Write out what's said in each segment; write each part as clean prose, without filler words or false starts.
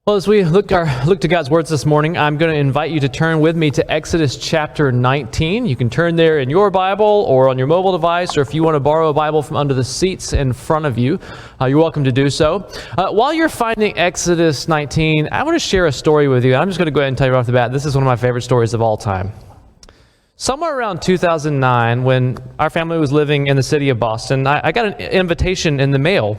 Well, as we look to God's words this morning, I'm going to invite you to turn with me to Exodus chapter 19. You can turn there in your Bible or on your mobile device, or if you want to borrow a Bible from under the seats in front of you, you're welcome to do so. While you're finding Exodus 19, I want to share a story with you. I'm just going to go ahead and tell you right off the bat, this is one of my favorite stories of all time. Somewhere around 2009, when our family was living in the city of Boston, I got an invitation in the mail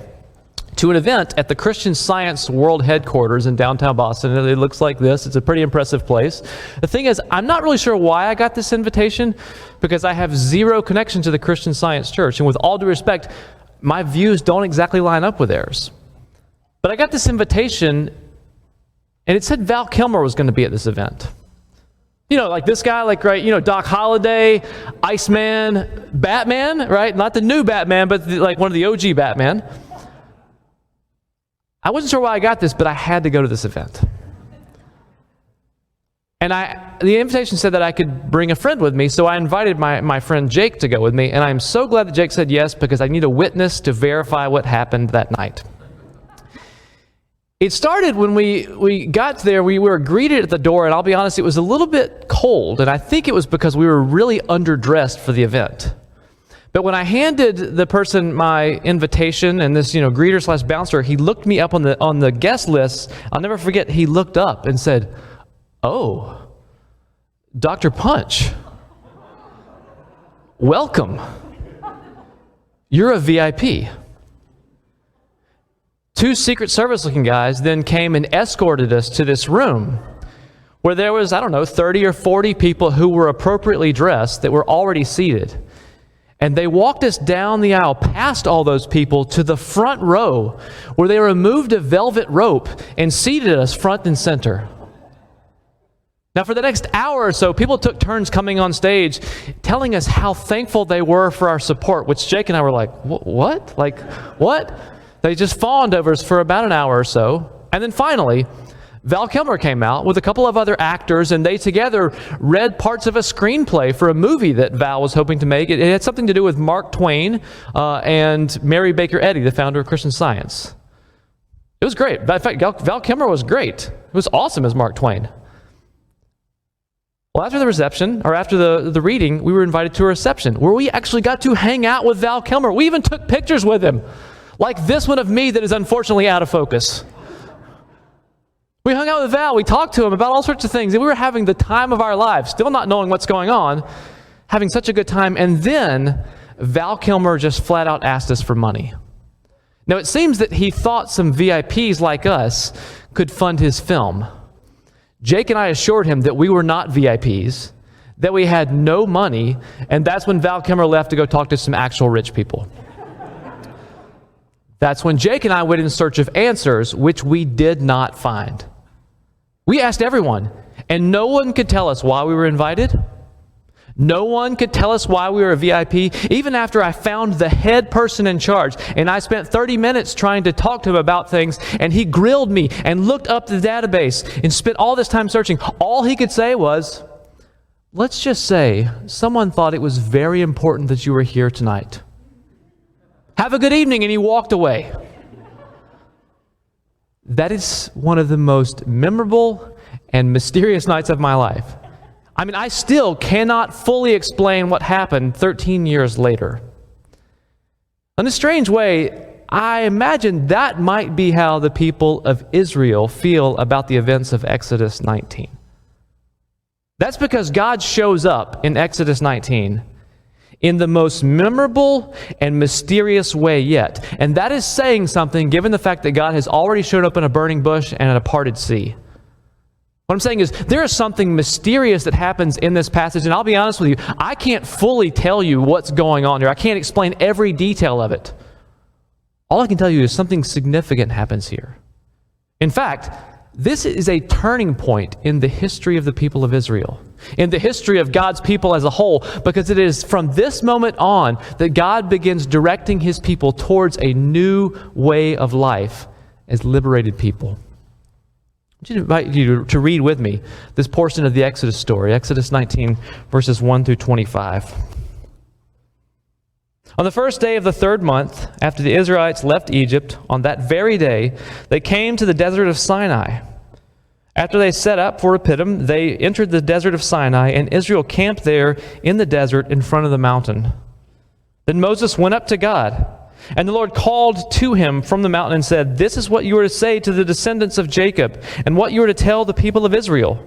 to an event at the Christian Science World Headquarters in downtown Boston. It looks like this. It's a pretty impressive place. The thing is, I'm not really sure why I got this invitation, because I have zero connection to the Christian Science Church. And with all due respect, my views don't exactly line up with theirs. But I got this invitation, and it said Val Kilmer was going to be at this event. You know, like this guy, Doc Holliday, Iceman, Batman, right? Not the new Batman, but like one of the OG Batman. I wasn't sure why I got this, but I had to go to this event. And the invitation said that I could bring a friend with me, so I invited my friend Jake to go with me, and I'm so glad that Jake said yes, because I need a witness to verify what happened that night. It started when we got there. We were greeted at the door, and I'll be honest, it was a little bit cold, and I think it was because we were really underdressed for the event. But when I handed the person my invitation and this, greeter/bouncer, he looked me up on the guest list. I'll never forget, he looked up and said, "Oh, Dr. Punch, welcome. You're a VIP." Two Secret Service looking guys then came and escorted us to this room where there was, 30 or 40 people who were appropriately dressed that were already seated. And they walked us down the aisle past all those people to the front row, where they removed a velvet rope and seated us front and center. Now, for the next hour or so, people took turns coming on stage, telling us how thankful they were for our support, which Jake and I were like, what? Like, what? They just fawned over us for about an hour or so. And then finally, Val Kilmer came out with a couple of other actors, and they together read parts of a screenplay for a movie that Val was hoping to make. It had something to do with Mark Twain and Mary Baker Eddy, the founder of Christian Science. It was great. In fact, Val Kilmer was great. It was awesome as Mark Twain. Well, after the reception, or after the reading, we were invited to a reception where we actually got to hang out with Val Kilmer. We even took pictures with him, like this one of me that is unfortunately out of focus. We hung out with Val, we talked to him about all sorts of things, and we were having the time of our lives, still not knowing what's going on, having such a good time. And then Val Kilmer just flat out asked us for money. Now, it seems that he thought some VIPs like us could fund his film. Jake and I assured him that we were not VIPs, that we had no money, and that's when Val Kilmer left to go talk to some actual rich people. That's when Jake and I went in search of answers, which we did not find. We asked everyone, and no one could tell us why we were invited. No one could tell us why we were a VIP, even after I found the head person in charge. And I spent 30 minutes trying to talk to him about things, and he grilled me and looked up the database and spent all this time searching. All he could say was, "Let's just say someone thought it was very important that you were here tonight. Have a good evening," and he walked away. That is one of the most memorable and mysterious nights of my life. I mean, I still cannot fully explain what happened 13 years later. In a strange way, I imagine that might be how the people of Israel feel about the events of Exodus 19. That's because God shows up in Exodus 19 in the most memorable and mysterious way yet. And that is saying something, given the fact that God has already shown up in a burning bush and in a parted sea. What I'm saying is, there is something mysterious that happens in this passage, and I'll be honest with you, I can't fully tell you what's going on here. I can't explain every detail of it. All I can tell you is something significant happens here. In fact, this is a turning point in the history of the people of Israel, in the history of God's people as a whole, because it is from this moment on that God begins directing his people towards a new way of life as liberated people. I invite you to read with me this portion of the Exodus story, Exodus 19, verses 1 through 25. On the first day of the 3rd month, after the Israelites left Egypt, on that very day, they came to the desert of Sinai. After they set up for Rephidim, they entered the desert of Sinai, and Israel camped there in the desert in front of the mountain. Then Moses went up to God, and the Lord called to him from the mountain and said, "This is what you are to say to the descendants of Jacob, and what you are to tell the people of Israel.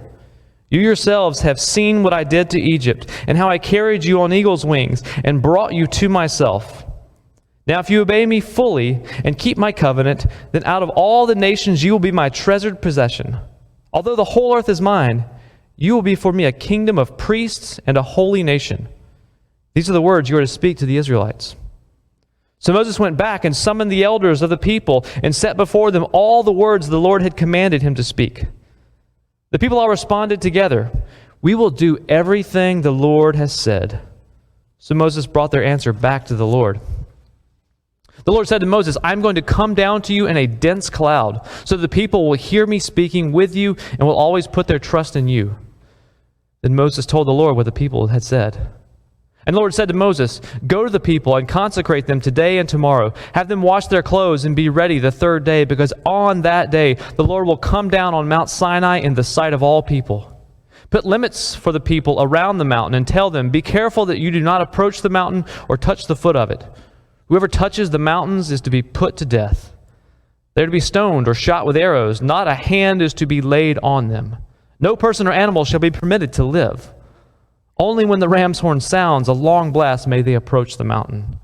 You yourselves have seen what I did to Egypt, and how I carried you on eagle's wings and brought you to myself. Now if you obey me fully and keep my covenant, then out of all the nations you will be my treasured possession. Although the whole earth is mine, you will be for me a kingdom of priests and a holy nation. These are the words you are to speak to the Israelites." So Moses went back and summoned the elders of the people and set before them all the words the Lord had commanded him to speak. The people all responded together, "We will do everything the Lord has said." So Moses brought their answer back to the Lord. The Lord said to Moses, "I'm going to come down to you in a dense cloud, so that the people will hear me speaking with you and will always put their trust in you." Then Moses told the Lord what the people had said. And the Lord said to Moses, "Go to the people and consecrate them today and tomorrow. Have them wash their clothes and be ready the third day, because on that day the Lord will come down on Mount Sinai in the sight of all people. Put limits for the people around the mountain and tell them, 'Be careful that you do not approach the mountain or touch the foot of it. Whoever touches the mountains is to be put to death. They are to be stoned or shot with arrows. Not a hand is to be laid on them. No person or animal shall be permitted to live. Only when the ram's horn sounds a long blast may they approach the mountain.'"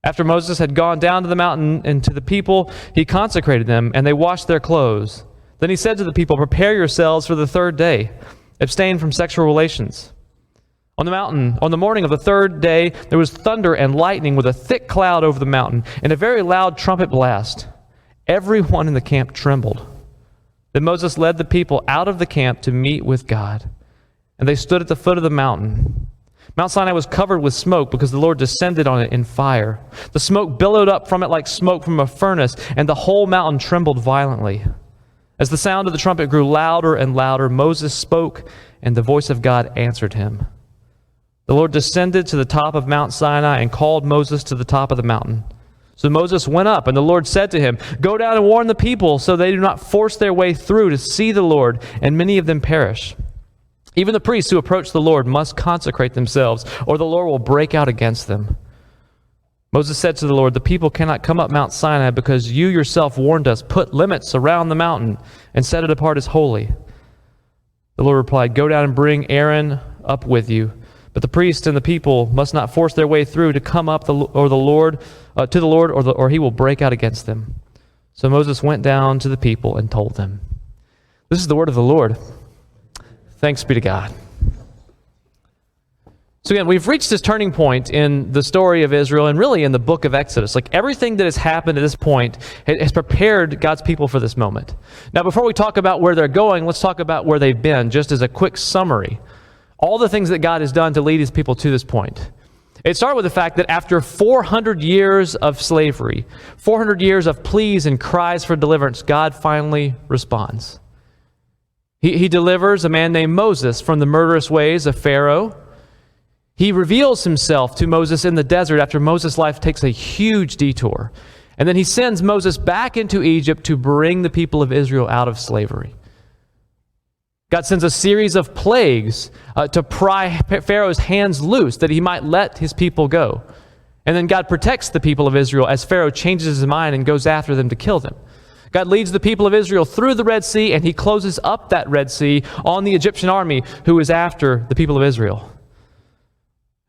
After Moses had gone down to the mountain and to the people, he consecrated them, and they washed their clothes. Then he said to the people, "Prepare yourselves for the third day. Abstain from sexual relations." On the mountain, on the morning of the third day, there was thunder and lightning with a thick cloud over the mountain, and a very loud trumpet blast. Everyone in the camp trembled. Then Moses led the people out of the camp to meet with God. And they stood at the foot of the mountain. Mount Sinai was covered with smoke because the Lord descended on it in fire. The smoke billowed up from it like smoke from a furnace, and the whole mountain trembled violently. As the sound of the trumpet grew louder and louder, Moses spoke, and the voice of God answered him. The Lord descended to the top of Mount Sinai and called Moses to the top of the mountain. So Moses went up, and the Lord said to him, "Go down and warn the people so they do not force their way through to see the Lord, and many of them perish. Even the priests who approach the Lord must consecrate themselves, or the Lord will break out against them." Moses said to the Lord, "The people cannot come up Mount Sinai because you yourself warned us. Put limits around the mountain and set it apart as holy." The Lord replied, "Go down and bring Aaron up with you. But the priests and the people must not force their way through to come up to the Lord, or he will break out against them." So Moses went down to the people and told them. This is the word of the Lord. Thanks be to God. So again, we've reached this turning point in the story of Israel and really in the book of Exodus. Like everything that has happened at this point has prepared God's people for this moment. Now, before we talk about where they're going, let's talk about where they've been, just as a quick summary. All the things that God has done to lead his people to this point. It started with the fact that after 400 years of slavery, 400 years of pleas and cries for deliverance, God finally responds. He delivers a man named Moses from the murderous ways of Pharaoh. He reveals himself to Moses in the desert after Moses' life takes a huge detour. And then he sends Moses back into Egypt to bring the people of Israel out of slavery. God sends a series of plagues to pry Pharaoh's hands loose that he might let his people go. And then God protects the people of Israel as Pharaoh changes his mind and goes after them to kill them. God leads the people of Israel through the Red Sea, and he closes up that Red Sea on the Egyptian army who is after the people of Israel.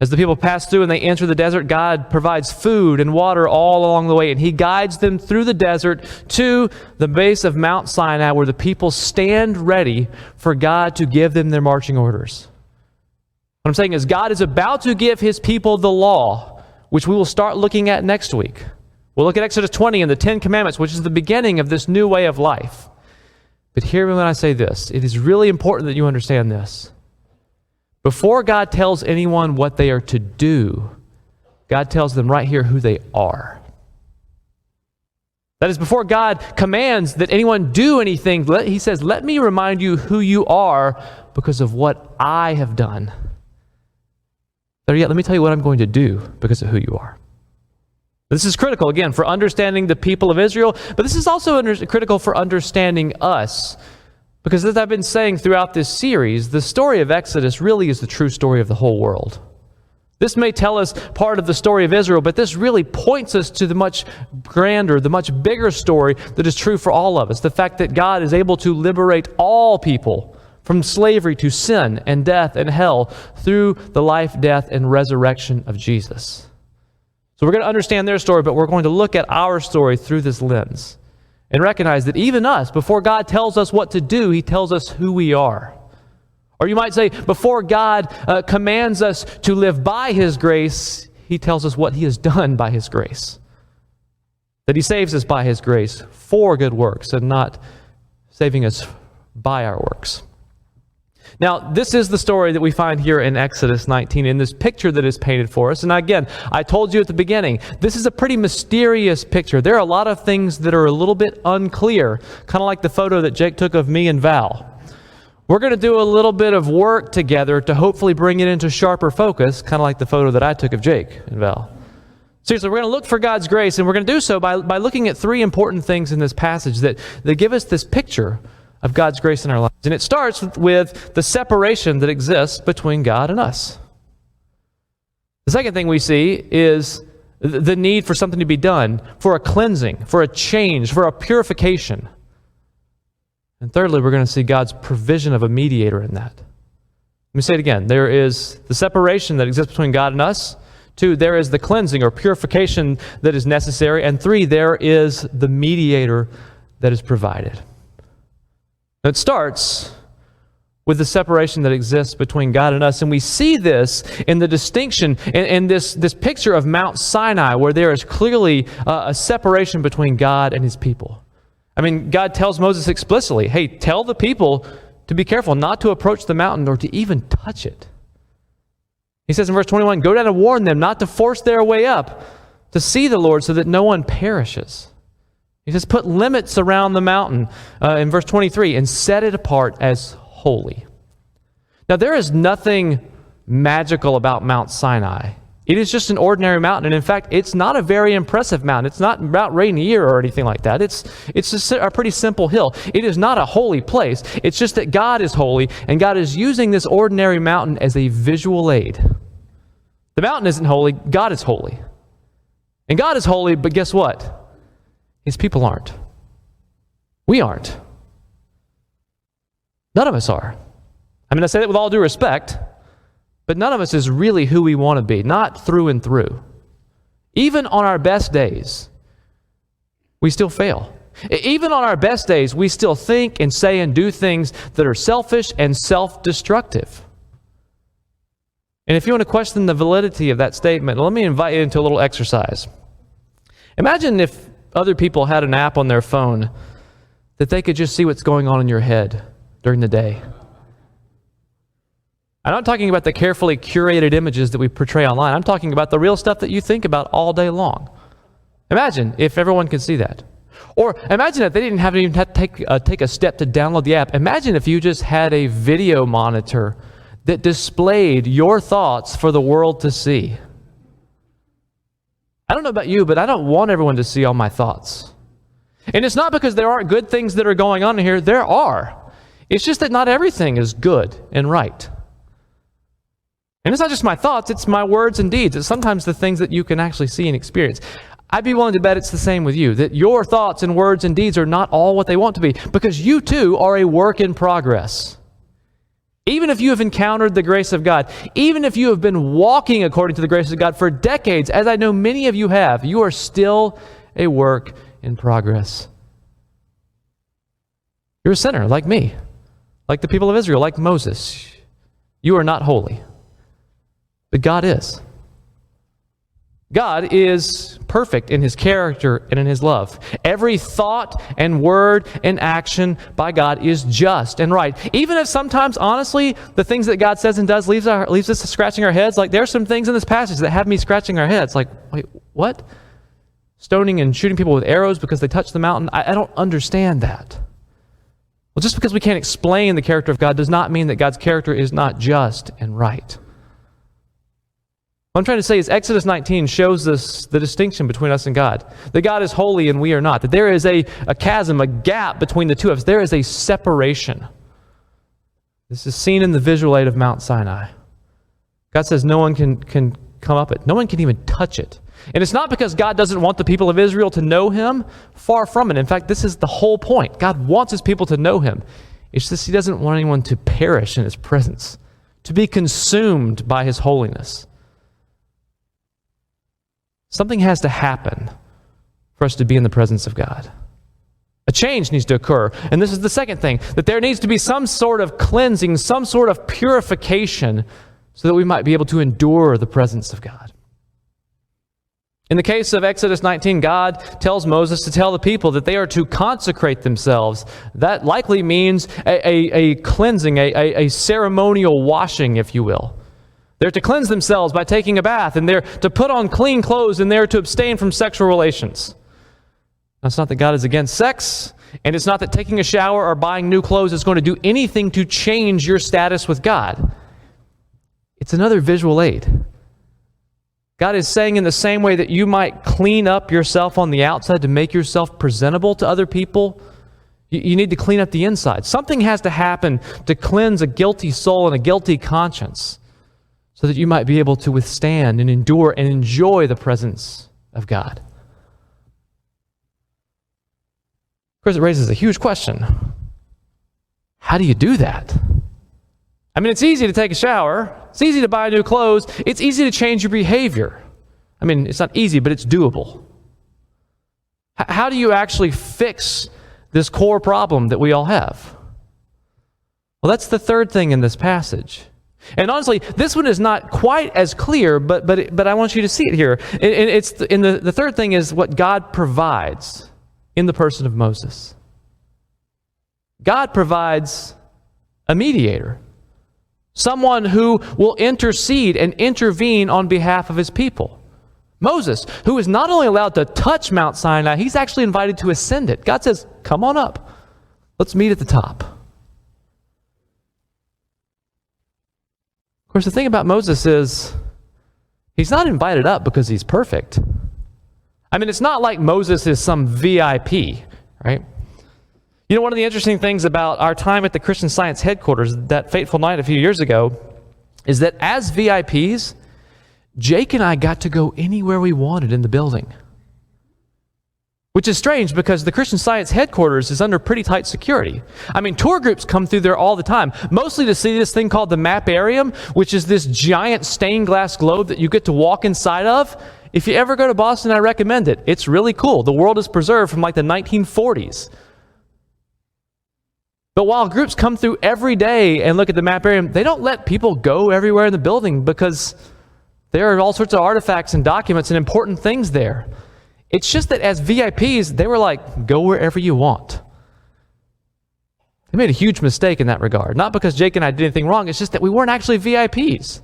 As the people pass through and they enter the desert, God provides food and water all along the way, and he guides them through the desert to the base of Mount Sinai, where the people stand ready for God to give them their marching orders. What I'm saying is God is about to give his people the law, which we will start looking at next week. We'll look at Exodus 20 and the 10 Commandments, which is the beginning of this new way of life. But hear me when I say this. It is really important that you understand this. Before God tells anyone what they are to do, God tells them right here who they are. That is, before God commands that anyone do anything, he says, "Let me remind you who you are because of what I have done. Better yet, let me tell you what I'm going to do because of who you are." This is critical, again, for understanding the people of Israel, but this is also critical for understanding us Because as I've been saying throughout this series, the story of Exodus really is the true story of the whole world. This may tell us part of the story of Israel, but this really points us to the much grander, the much bigger story that is true for all of us. The fact that God is able to liberate all people from slavery to sin and death and hell through the life, death, and resurrection of Jesus. So we're going to understand their story, but we're going to look at our story through this lens and recognize that even us, before God tells us what to do, He tells us who we are. Or you might say, before God commands us to live by His grace, He tells us what He has done by His grace. That He saves us by His grace for good works and not saving us by our works. Now, this is the story that we find here in Exodus 19, in this picture that is painted for us. And again, I told you at the beginning, this is a pretty mysterious picture. There are a lot of things that are a little bit unclear, kind of like the photo that Jake took of me and Val. We're going to do a little bit of work together to hopefully bring it into sharper focus, kind of like the photo that I took of Jake and Val. Seriously, we're going to look for God's grace, and we're going to do so by looking at three important things in this passage that give us this picture of God's grace in our lives. And it starts with the separation that exists between God and us. The second thing we see is the need for something to be done, for a cleansing, for a change, for a purification. And thirdly, we're going to see God's provision of a mediator in that. Let me say it again. There is the separation that exists between God and us. 2, there is the cleansing or purification that is necessary. And 3, there is the mediator that is provided. Now, it starts with the separation that exists between God and us. And we see this in the distinction, in this picture of Mount Sinai, where there is clearly a separation between God and His people. I mean, God tells Moses explicitly, hey, tell the people to be careful not to approach the mountain or to even touch it. He says in verse 21, go down and warn them not to force their way up to see the Lord so that no one perishes. He says, put limits around the mountain in verse 23 and set it apart as holy. Now, there is nothing magical about Mount Sinai. It is just an ordinary mountain. And in fact, it's not a very impressive mountain. It's not Mount Rainier or anything like that. It's just a pretty simple hill. It is not a holy place. It's just that God is holy, and God is using this ordinary mountain as a visual aid. The mountain isn't holy. God is holy. And God is holy, but guess what? His people aren't. We aren't. None of us are. I mean, I say that with all due respect, but none of us is really who we want to be, not through and through. Even on our best days, we still fail. Even on our best days, we still think and say and do things that are selfish and self-destructive. And if you want to question the validity of that statement, let me invite you into a little exercise. Imagine if other people had an app on their phone that they could just see what's going on in your head during the day. I'm not talking about the carefully curated images that we portray online. I'm talking about the real stuff that you think about all day long. Imagine if everyone could see that. Or imagine if they didn't even have to take a step to download the app. Imagine if you just had a video monitor that displayed your thoughts for the world to see. I don't know about you, but I don't want everyone to see all my thoughts. And it's not because there aren't good things that are going on here. There are. It's just that not everything is good and right. And it's not just my thoughts, it's my words and deeds. It's sometimes the things that you can actually see and experience. I'd be willing to bet it's the same with you, that your thoughts and words and deeds are not all what they want to be, because you too are a work in progress. Even if you have encountered the grace of God, even if you have been walking according to the grace of God for decades, as I know many of you have, you are still a work in progress. You're a sinner like me, like the people of Israel, like Moses. You are not holy, but God is. God is perfect in His character and in His love. Every thought and word and action by God is just and right. Even if sometimes, honestly, the things that God says and does leaves us scratching our heads. Like, there are some things in this passage that have me scratching our heads. Like, wait, what? Stoning and shooting people with arrows because they touched the mountain? I don't understand that. Well, just because we can't explain the character of God does not mean that God's character is not just and right. What I'm trying to say is Exodus 19 shows us the distinction between us and God. That God is holy and we are not. That there is a chasm, a gap between the two of us. There is a separation. This is seen in the visual aid of Mount Sinai. God says no one can come up it. No one can even touch it. And it's not because God doesn't want the people of Israel to know him. Far from it. In fact, this is the whole point. God wants his people to know him. It's just he doesn't want anyone to perish in his presence, to be consumed by his holiness. Something has to happen for us to be in the presence of God. A change needs to occur. And this is the second thing, that there needs to be some sort of cleansing, some sort of purification so that we might be able to endure the presence of God. In the case of Exodus 19, God tells Moses to tell the people that they are to consecrate themselves. That likely means a cleansing, a ceremonial washing, if you will. They're to cleanse themselves by taking a bath, and they're to put on clean clothes, and they're to abstain from sexual relations. Now, it's not that God is against sex, and it's not that taking a shower or buying new clothes is going to do anything to change your status with God. It's another visual aid. God is saying in the same way that you might clean up yourself on the outside to make yourself presentable to other people, you need to clean up the inside. Something has to happen to cleanse a guilty soul and a guilty conscience so that you might be able to withstand and endure and enjoy the presence of God. Of course, it raises a huge question. How do you do that? I mean, it's easy to take a shower. It's easy to buy new clothes. It's easy to change your behavior. I mean, it's not easy, but it's doable. How do you actually fix this core problem that we all have? Well, that's the third thing in this passage. And honestly, this one is not quite as clear, but I want you to see it here. And it's the third thing is what God provides in the person of Moses. God provides a mediator. Someone who will intercede and intervene on behalf of his people. Moses, who is not only allowed to touch Mount Sinai, he's actually invited to ascend it. God says, come on up. Let's meet at the top. Of course, the thing about Moses is he's not invited up because he's perfect. I mean, it's not like Moses is some VIP, right? You know, one of the interesting things about our time at the Christian Science headquarters that fateful night a few years ago is that as VIPs, Jake and I got to go anywhere we wanted in the building. Which is strange because the Christian Science headquarters is under pretty tight security. I mean, tour groups come through there all the time, mostly to see this thing called the Maparium, which is this giant stained glass globe that you get to walk inside of. If you ever go to Boston, I recommend it. It's really cool. The world is preserved from like the 1940s. But while groups come through every day and look at the Maparium, they don't let people go everywhere in the building because there are all sorts of artifacts and documents and important things there. It's just that as VIPs, they were like, go wherever you want. They made a huge mistake in that regard. Not because Jake and I did anything wrong, it's just that we weren't actually VIPs.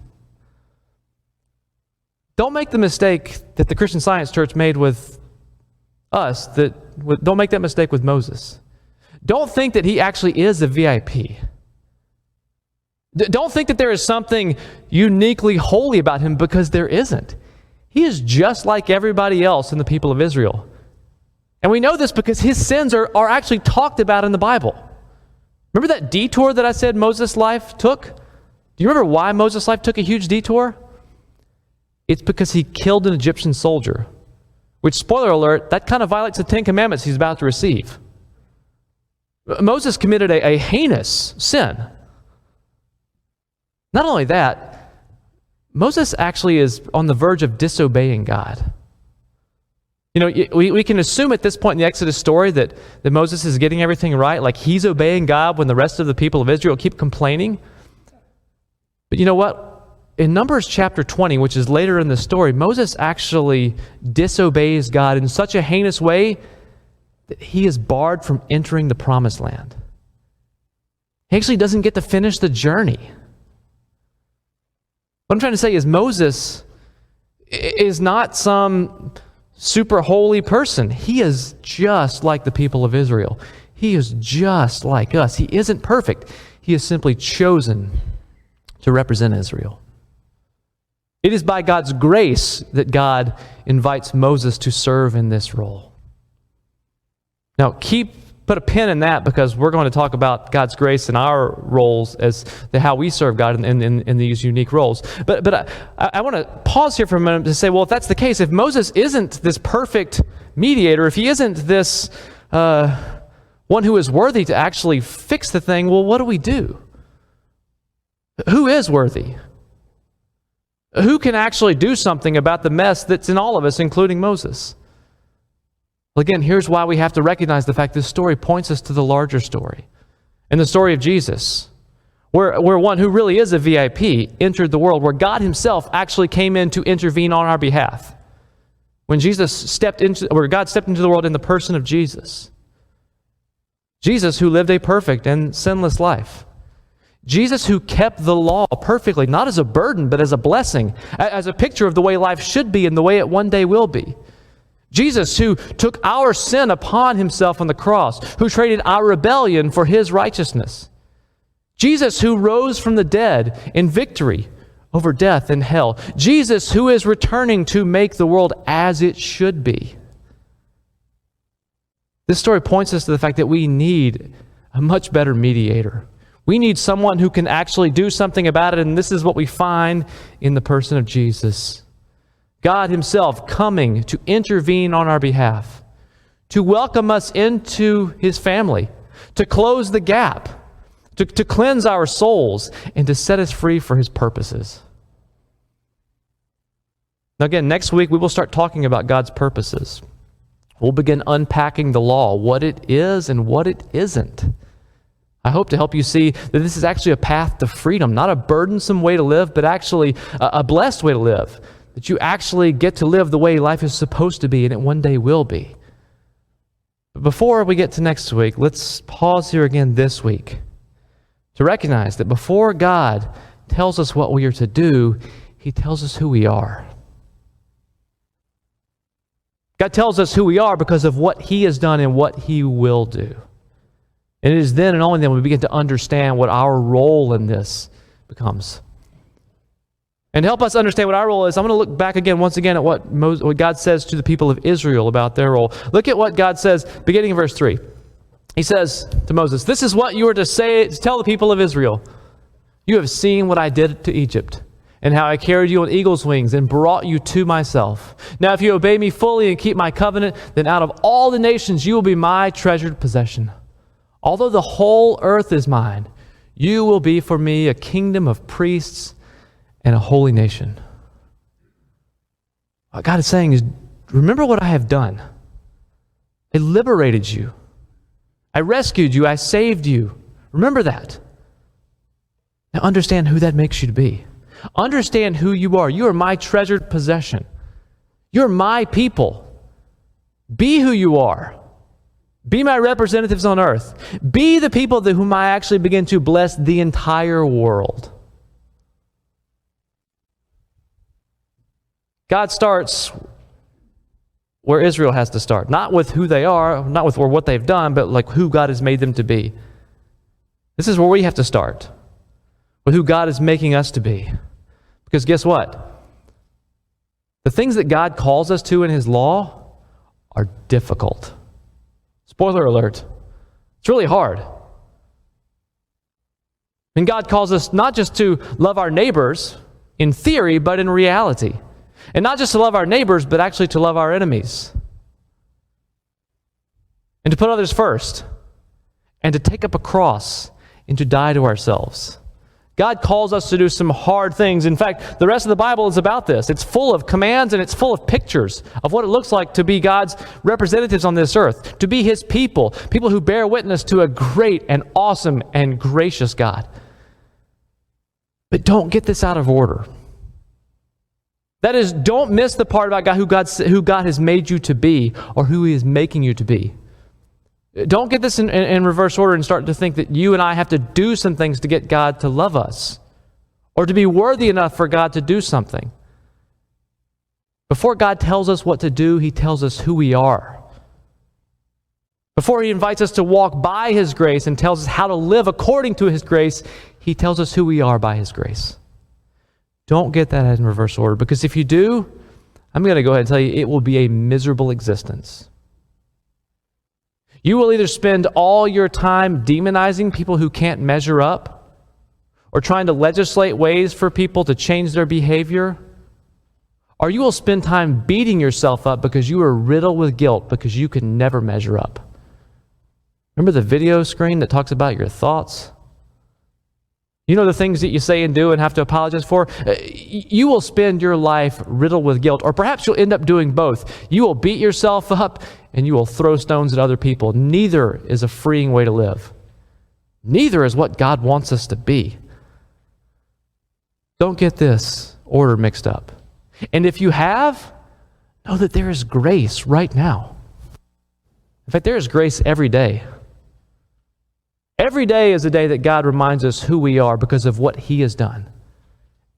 Don't make the mistake that the Christian Science Church made with us. Don't make that mistake with Moses. Don't think that he actually is a VIP. Don't think that there is something uniquely holy about him, because there isn't. He is just like everybody else in the people of Israel. And we know this because his sins are actually talked about in the Bible. Remember that detour that I said Moses' life took? Do you remember why Moses' life took a huge detour? It's because he killed an Egyptian soldier, which, spoiler alert, that kind of violates the 10 Commandments he's about to receive. Moses committed a heinous sin. Not only that, Moses actually is on the verge of disobeying God. You know, we can assume at this point in the Exodus story that Moses is getting everything right, like he's obeying God when the rest of the people of Israel keep complaining. But you know what? In Numbers chapter 20, which is later in the story, Moses actually disobeys God in such a heinous way that he is barred from entering the promised land. He actually doesn't get to finish the journey. What I'm trying to say is Moses is not some super holy person. He is just like the people of Israel. He is just like us. He isn't perfect. He is simply chosen to represent Israel. It is by God's grace that God invites Moses to serve in this role. Now, put a pin in that, because we're going to talk about God's grace and our roles as how we serve God in these unique roles. But I want to pause here for a minute to say, well, if that's the case, if Moses isn't this perfect mediator, if he isn't this one who is worthy to actually fix the thing, well, what do we do? Who is worthy? Who can actually do something about the mess that's in all of us, including Moses? Well, again, here's why we have to recognize the fact this story points us to the larger story. And the story of Jesus, where one who really is a VIP entered the world, where God himself actually came in to intervene on our behalf. When God stepped into the world in the person of Jesus. Jesus, who lived a perfect and sinless life. Jesus, who kept the law perfectly, not as a burden, but as a blessing, as a picture of the way life should be and the way it one day will be. Jesus, who took our sin upon himself on the cross, who traded our rebellion for his righteousness. Jesus, who rose from the dead in victory over death and hell. Jesus, who is returning to make the world as it should be. This story points us to the fact that we need a much better mediator. We need someone who can actually do something about it, and this is what we find in the person of Jesus. God himself coming to intervene on our behalf, to welcome us into his family, to close the gap, to cleanse our souls, and to set us free for his purposes. Now again, next week we will start talking about God's purposes. We'll begin unpacking the law, what it is and what it isn't. I hope to help you see that this is actually a path to freedom, not a burdensome way to live, but actually a blessed way to live. That you actually get to live the way life is supposed to be, and it one day will be. But before we get to next week, let's pause here again this week to recognize that before God tells us what we are to do, he tells us who we are. God tells us who we are because of what he has done and what he will do. And it is then and only then we begin to understand what our role in this becomes. And to help us understand what our role is, I'm going to look back again, once again, at what God says to the people of Israel about their role. Look at what God says, beginning in verse 3. He says to Moses, "This is what you are to say, to tell the people of Israel. You have seen what I did to Egypt, and how I carried you on eagle's wings and brought you to myself. Now if you obey me fully and keep my covenant, then out of all the nations you will be my treasured possession. Although the whole earth is mine, you will be for me a kingdom of priests and a holy nation." What God is saying is, remember what I have done. I liberated you. I rescued you. I saved you. Remember that. Now understand who that makes you to be. Understand who you are. You are my treasured possession. You're my people. Be who you are. Be my representatives on earth. Be the people to whom I actually begin to bless the entire world. God starts where Israel has to start. Not with who they are, not with or what they've done, but like who God has made them to be. This is where we have to start. With who God is making us to be. Because guess what? The things that God calls us to in his law are difficult. Spoiler alert. It's really hard. And God calls us not just to love our neighbors in theory, but in reality. And not just to love our neighbors, but actually to love our enemies. And to put others first. And to take up a cross and to die to ourselves. God calls us to do some hard things. In fact, the rest of the Bible is about this. It's full of commands and it's full of pictures of what it looks like to be God's representatives on this earth, to be his people, people who bear witness to a great and awesome and gracious God. But don't get this out of order. That is, don't miss the part about who God has made you to be or who he is making you to be. Don't get this in reverse order and start to think that you and I have to do some things to get God to love us or to be worthy enough for God to do something. Before God tells us what to do, he tells us who we are. Before he invites us to walk by his grace and tells us how to live according to his grace, he tells us who we are by his grace. Don't get that in reverse order, because if you do, I'm going to go ahead and tell you, it will be a miserable existence. You will either spend all your time demonizing people who can't measure up, or trying to legislate ways for people to change their behavior, or you will spend time beating yourself up because you are riddled with guilt because you can never measure up. Remember the video screen that talks about your thoughts? You know the things that you say and do and have to apologize for? You will spend your life riddled with guilt, or perhaps you'll end up doing both. You will beat yourself up and you will throw stones at other people. Neither is a freeing way to live. Neither is what God wants us to be. Don't get this order mixed up. And if you have, know that there is grace right now. In fact, there is grace every day. Every day is a day that God reminds us who we are because of what He has done.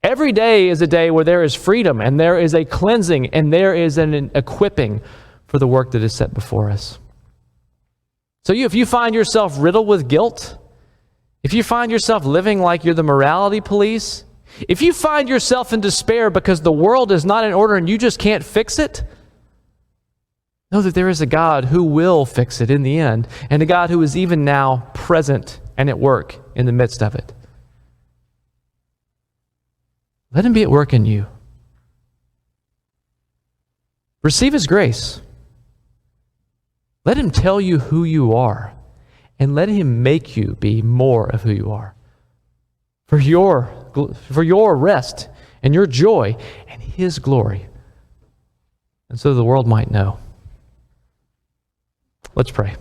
Every day is a day where there is freedom, and there is a cleansing, and there is an equipping for the work that is set before us. So if you find yourself riddled with guilt, if you find yourself living like you're the morality police, if you find yourself in despair because the world is not in order and you just can't fix it, know that there is a God who will fix it in the end, and a God who is even now present and at work in the midst of it. Let Him be at work in you. Receive His grace. Let Him tell you who you are, and let Him make you be more of who you are. For your rest and your joy and His glory. And so the world might know. Let's pray.